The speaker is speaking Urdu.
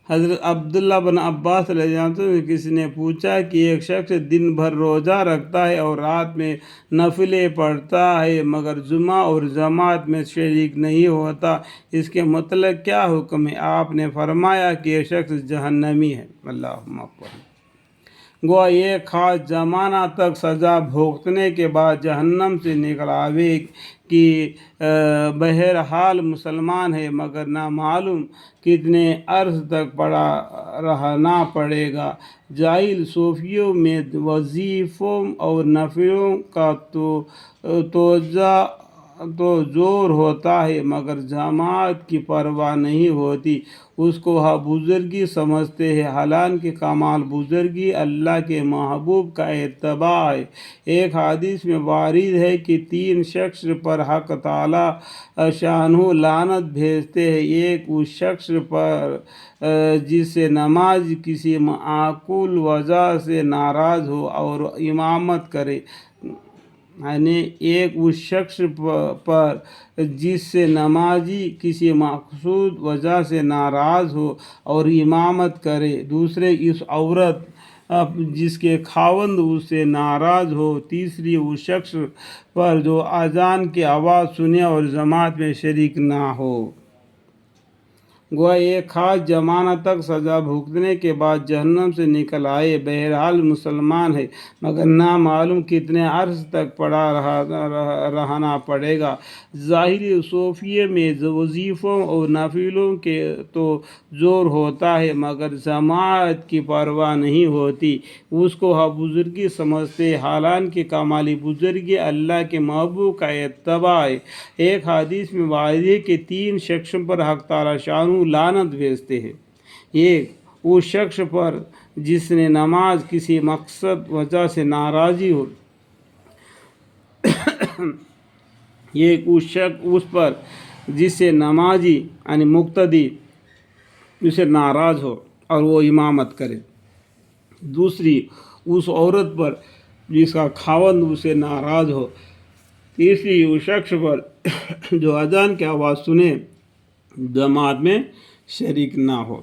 حضرت عبداللہ بن عباس رضی اللہ عنہ سے کسی نے پوچھا کہ ایک شخص دن بھر روزہ رکھتا ہے اور رات میں نفلیں پڑھتا ہے مگر جمعہ اور جماعت میں شریک نہیں ہوتا، اس کے مطلب کیا حکم ہے؟ آپ نے فرمایا کہ یہ شخص جہنمی ہے۔ اللہم اکبر۔ گویا ایک خاص زمانہ تک سزا بھگتنے کے بعد جہنم سے نکل آئے کہ بہرحال مسلمان ہے مگر نامعلوم کتنے عرص تک پڑا رہنا پڑے گا۔ جاہل صوفیوں میں وظیفوں اور نفلوں کا تو زور ہوتا ہے مگر جماعت کی پرواہ نہیں ہوتی، اس کو وہ بزرگی سمجھتے ہیں، حالانکہ کمال بزرگی اللہ کے محبوب کا اتباع ہے۔ ایک حدیث میں وارد ہے کہ 3 شخص پر حق تعالی شانہ لعنت بھیجتے ہیں۔ ایک اس شخص پر جس سے نماز کسی معقول وجہ سے ناراض ہو اور امامت کرے، ایک اس شخص پر جس سے نمازی کسی مخصوص وجہ سے ناراض ہو اور امامت کرے، دوسرے اس عورت جس کے خاوند اس سے ناراض ہو، تیسری اس شخص پر جو اذان کی آواز سنے اور جماعت میں شریک نہ ہو۔ گویا ایک خاص زمانہ تک سزا بھگتنے کے بعد جہنم سے نکل آئے، بہرحال مسلمان ہے مگر نامعلوم کتنے عرص تک پڑا رہنا پڑے گا۔ ظاہری صوفیہ میں وظیفوں اور نفلوں کے تو زور ہوتا ہے مگر جماعت کی پرواہ نہیں ہوتی، اس کو وہ بزرگی سمجھتے، حالانکہ کمالی بزرگی اللہ کے محبوب کا اتباع ہے۔ ایک حدیث میں وارد ہے کہ 3 شخصوں پر حق تعالی شانہ لعنت بھیجتے ہیں۔ ایک اس شخص پر جس نے نماز کسی مقصد وجہ سے ناراضی ہو، ایک اس پر جس سے نمازی مقتدی اسے ناراض ہو اور وہ امامت کرے، دوسری اس عورت پر جس کا خاوند اسے ناراض ہو، تیسری اس شخص پر جو اذان کی آواز سنے جماعت میں شریک نہ ہو۔